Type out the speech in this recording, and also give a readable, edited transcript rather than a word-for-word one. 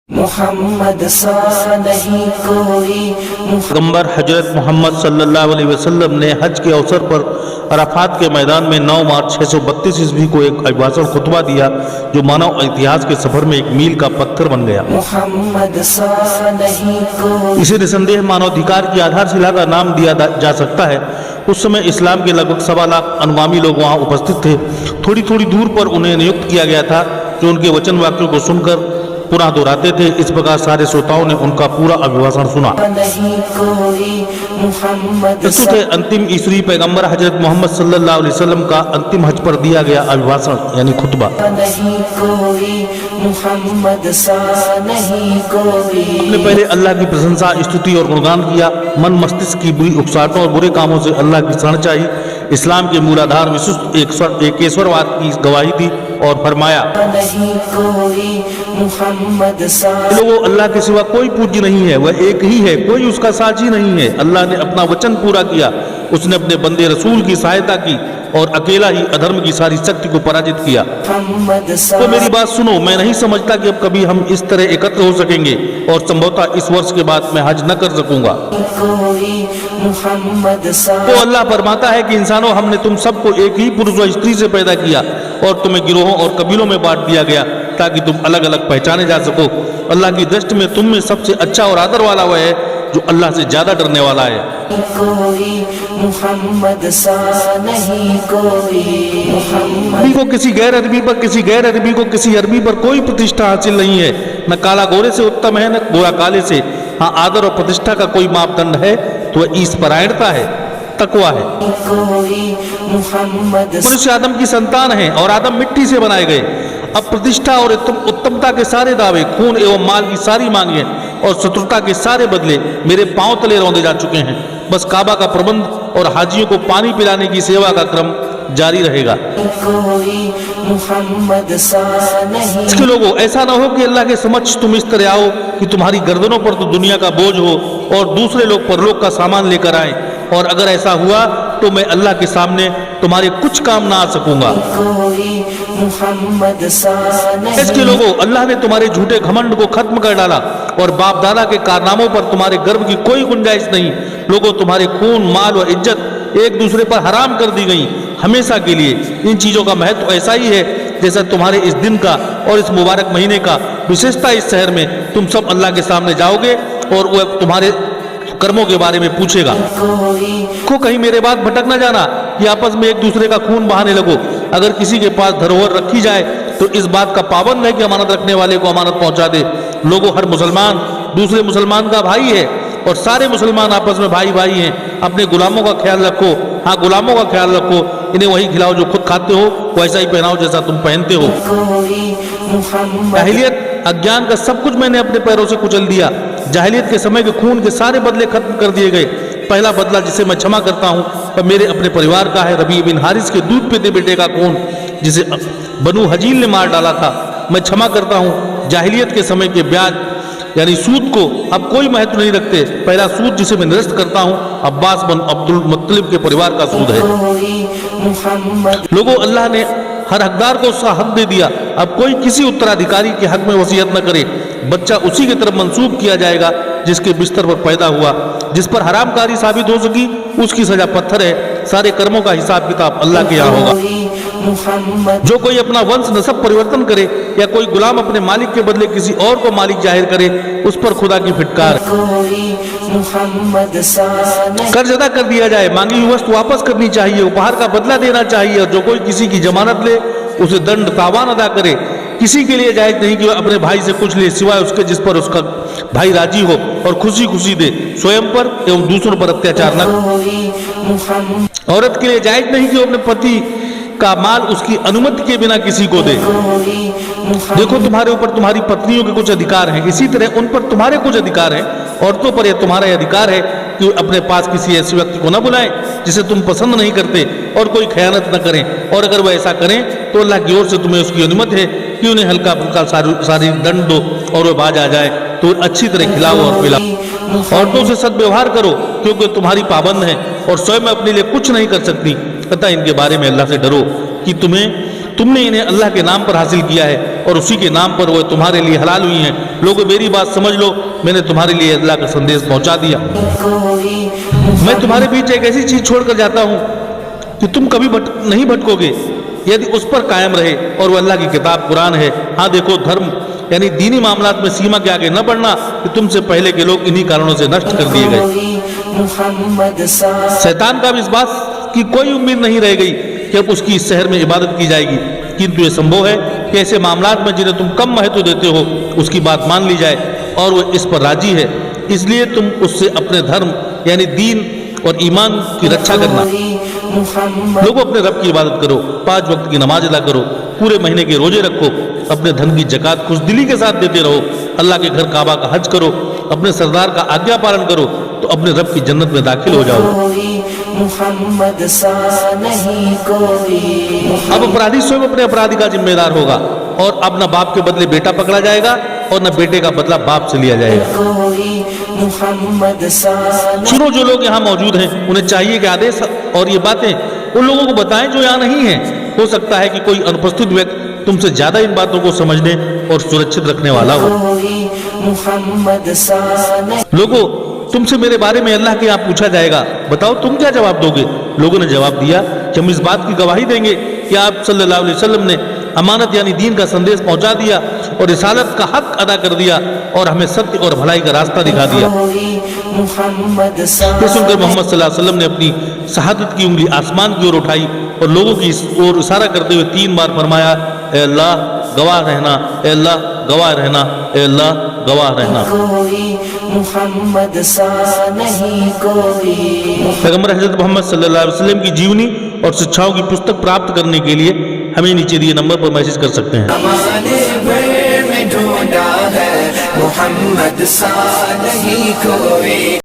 मोहम्मद सा नहीं कोई। पैगंबर हजरत मोहम्मद सल्लल्लाहु अलैहि वसल्लम ने हज के अवसर पर अराफात के मैदान में 9 मार्च 632 ईस्वी को एक अभिभाषण खुतबा दिया जो मानव इतिहास के सफर में एक मील का पत्थर बन गया। मोहम्मद सा नहीं कोई। इसे निसंदेह मानवाधिकार की आधारशिला का नाम दिया जा सकता है। उस समय इस्लाम के लगभग 1.25 लाख अनुगामी लोग वहाँ उपस्थित थे। थोड़ी थोड़ी दूर पर उन्हें नियुक्त किया गया था जो उनके वचन वाक्यों को सुनकर पुनः दोहराते थे। इस प्रकार सारे श्रोताओं ने उनका पूरा अभिभाषण सुना। नहीं कोई मोहम्मद प्रस्तुत है अंतिम ईश्वरी पैगंबर हजरत मोहम्मद सल्लल्लाहु अलैहि वसल्लम का अंतिम हज पर दिया गया अभिभाषण यानी खुतबा। नहीं कोई मोहम्मद सा नहीं कोई। अपने पहले अल्लाह की प्रशंसा, स्तुति और गुणगान किया। मन मस्तिष्क की बुरी उकसाहटों और बुरे कामों से अल्लाह की शरण चाहिए। इस्लाम के मूलाधार विशिष्ट एकेश्वरवाद की गवाही दी और फरमाया, नहीं कोई मोहम्मद सा। लोगों, अल्लाह के सिवा कोई पूज्य नहीं है, वह एक ही है, कोई उसका साझी नहीं है। अल्लाह ने अपना वचन पूरा किया, उसने अपने बंदे रसूल की सहायता की और अकेला ही अधर्म की सारी शक्ति को पराजित किया। मोहम्मद सा। तो मेरी बात सुनो, मैं नहीं समझता कि अब कभी हम इस तरह एकत्र हो सकेंगे और संभवतः इस वर्ष के बाद मैं हज न कर सकूंगा। कोई मोहम्मद सा। तो अल्लाह फरमाता है कि इंसानों, हमने तुम सबको एक ही पुरुष व स्त्री से पैदा किया और तुम्हें गिरोहों और कबीलों में बांट दिया गया ताकि तुम अलग अलग पहचाने जा सको। अल्लाह की दृष्टि में तुम में सबसे अच्छा और आदर वाला वह है जो अल्लाह से ज्यादा डरने वाला है। कोई मोहम्मद सा नहीं कोई। अरबी को किसी गैर अरबी पर, किसी गैर अरबी को किसी अरबी पर कोई प्रतिष्ठा हासिल नहीं है। न काला गोरे से उत्तम है, न गोरा काले से। हाँ, आदर और प्रतिष्ठा का कोई मापदंड है तो वह ईश्वरायणता है, तकवा है। कोई मोहम्मद सा। मनुष्य आदम की संतान है और आदम मिट्टी से बनाए गए। अब प्रतिष्ठा और उत्तमता के सारे दावे, खून एवं माल की सारी मांगे और शत्रुता के सारे बदले मेरे पांव तले रौंदे जा चुके हैं। बस काबा का प्रबंध और हाजियों को पानी पिलाने की सेवा का क्रम जारी रहेगा। कोई मोहम्मद सा नहीं। इसके लोगों, ऐसा ना हो कि अल्लाह के समक्ष तुम इस तरह आओ कि तुम्हारी गर्दनों पर तो दुनिया का बोझ हो और दूसरे लोग परलोक का सामान लेकर आए, और अगर ऐसा हुआ तो मैं अल्लाह के सामने तुम्हारे कुछ काम ना आ सकूंगा। कोई मोहम्मद सा नहीं। इसके लोगों, अल्लाह ने तुम्हारे झूठे घमंड को खत्म कर डाला और बाप दादा के कारनामों पर तुम्हारे गर्व की कोई गुंजाइश नहीं। लोगों, तुम्हारे खून, माल व इज्जत एक दूसरे पर हराम कर दी गई हमेशा के लिए। इन चीजों का महत्व ऐसा ही है जैसा तुम्हारे इस दिन का और इस मुबारक महीने का। विशेषता इस शहर में तुम सब अल्लाह के सामने जाओगे और वह तुम्हारे कर्मों के बारे में पूछेगा। को कहीं मेरे बात भटक न जाना कि आपस में एक दूसरे का खून बहाने लगो। अगर किसी के पास धरोहर रखी जाए तो इस बात का पाबंद है कि अमानत रखने वाले को अमानत पहुंचा दे। लोगों, हर मुसलमान दूसरे मुसलमान का भाई है और सारे मुसलमान आपस में भाई भाई हैं। अपने गुलामों का ख्याल रखो। हाँ, गुलामों का ख्याल रखो। इन्हें वही खिलाओ जो खुद खाते हो, वैसा ही पहनाओ जैसा तुम पहनते हो। जाहिलियत, अज्ञान का सब कुछ मैंने अपने पैरों से कुचल दिया। जाहिलियत के समय के खून के सारे बदले खत्म कर दिए गए। पहला बदला जिसे मैं क्षमा करता हूँ वह मेरे अपने परिवार का है। रबी बिन हारिस के दूध पीते बेटे का खून जिसे बनु हजील ने मार डाला था, मैं क्षमा करता हूँ। जाहिलियत के समय के ब्याज यानी सूद को अब कोई महत्व नहीं रखते। पहला सूद जिसे मैं निरस्त करता हूँ अब्बास बिन अब्दुल मुत्तलिब के परिवार का सूद है। लोगों, अल्लाह ने हर हकदार को उसका हक दे दिया। अब कोई किसी उत्तराधिकारी के हक में वसीयत न करे। बच्चा उसी की तरफ मंसूब किया जाएगा जिसके बिस्तर पर पैदा हुआ। जिस पर हरामकारी साबित हो सकी उसकी सजा पत्थर है। सारे कर्मों का हिसाब किताब अल्लाह के यहाँ होगा। जो कोई अपना वंश नसब परिवर्तन करे या कोई गुलाम अपने मालिक के बदले किसी और को मालिक जाहिर करे, उस पर खुदा की फिटकार। कर्ज अदा कर दिया जाए, मांगी हुई वस्तु वापस करनी चाहिए, उपहार का बदला देना चाहिए, और जो कोई किसी की जमानत ले उसे दंड तावान अदा करे। किसी के लिए जायज नहीं कि वह अपने भाई से कुछ ले सिवाय उसके जिस पर उसका भाई राजी हो और खुशी खुशी दे। स्वयं पर एवं दूसरों पर अत्याचार न। औरत के लिए जायज नहीं कि वो अपने पति का माल उसकी अनुमति के बिना किसी को दे। देखो, तुम्हारे ऊपर तुम्हारी पत्नियों के कुछ अधिकार हैं, इसी तरह उन पर तुम्हारे कुछ अधिकार हैं। औरतों पर यह तुम्हारा अधिकार है कि अपने पास किसी ऐसे व्यक्ति को न बुलाएं जिसे तुम पसंद नहीं करते और कोई खयानत न करें, और अगर वह ऐसा करें तो अल्लाह की ओर से तुम्हें उसकी अनुमति है कि उन्हें हल्का फुल्का शारीरिक दंड दो और वह बाज आ जाए तो अच्छी तरह खिलाओ और पिलाओ। औरतों से सद्व्यवहार करो क्योंकि तुम्हारी पाबंद है और स्वयं अपने लिए कुछ नहीं कर सकती। अतः इनके बारे में अल्लाह से डरो कि तुम्हें तुमने इन्हें अल्लाह के नाम पर हासिल किया है और उसी के नाम पर वो तुम्हारे लिए हलाल हुई हैं। लोगों मेरी बात समझ लो, मैंने तुम्हारे लिए अल्लाह का संदेश पहुंचा दिया। मैं तुम्हारे बीच एक ऐसी चीज छोड़कर जाता हूं कि तुम कभी नहीं भटकोगे यदि उस पर कायम रहे, और वो अल्लाह की किताब कुरान है। हाँ देखो, धर्म यानी दीनी मामलात में सीमा के आगे न बढ़ना कि तुमसे पहले के लोग इन्हीं कारणों से नष्ट कर दिए गए। शैतान का भी इस बात की कोई उम्मीद नहीं रह गई कि अब उसकी इस शहर में इबादत की जाएगी, किंतु ये संभव है कि ऐसे मामलात में जिन्हें तुम कम महत्व देते हो उसकी बात मान ली जाए और वो इस पर राजी है। इसलिए तुम उससे अपने धर्म यानी दीन और ईमान की रक्षा करना। लोगों अपने रब की इबादत करो, 5 वक्त की नमाज अदा करो, पूरे महीने के रोजे रखो, अपने धन की ज़कात खुशदिली के साथ देते रहो, अल्लाह के घर काबा का हज करो, अपने सरदार का आज्ञा पालन करो, तो अपने रब की जन्नत में दाखिल हो जाओ। मुहम्मद सा नहीं कोई। अब अपराधी स्वयं अपने अपराधी का जिम्मेदार होगा, और अब न बाप के बदले बेटा पकड़ा जाएगा और न बेटे का बदला बाप से लिया जाएगा। मुहम्मद सा सुनो, जो लोग यहाँ मौजूद हैं उन्हें चाहिए कि आदेश और ये बातें उन लोगों को बताएं जो यहाँ नहीं है। हो सकता है कि कोई अनुपस्थित व्यक्ति तुमसे ज्यादा इन बातों को समझने और सुरक्षित रखने वाला हो। मुहम्मद सा नहीं। लोगों, तुमसे मेरे बारे में अल्लाह के यहाँ पूछा जाएगा, बताओ तुम क्या जवाब दोगे? लोगों ने जवाब दिया कि हम इस बात की गवाही देंगे कि आप सल्लल्लाहु अलैहि वसल्लम ने अमानत यानी दीन का संदेश पहुंचा दिया और रिसालत का हक अदा कर दिया और हमें सत्य और भलाई का रास्ता दिखा दिया। मुहम्मद सा ये सुनकर मोहम्मद सल्लल्लाहु अलैहि वसल्लम ने अपनी शहादत की उंगली आसमान की ओर उठाई और लोगों की ओर इशारा करते हुए 3 बार फरमाया, ए अल्लाह गवाह रहना, ए अल्लाह गवाह रहना, ए अल्लाह गवाह रहना। मुहम्मद सा नहीं कोई। पैगंबर हज़रत मोहम्मद सल्लल्लाहु अलैहि वसल्लम की जीवनी और शिक्षाओं की पुस्तक प्राप्त करने के लिए हमें नीचे दिए नंबर पर मैसेज कर सकते हैं। ज़माने भर में ढूंढा है, मुहम्मद सा नहीं कोई।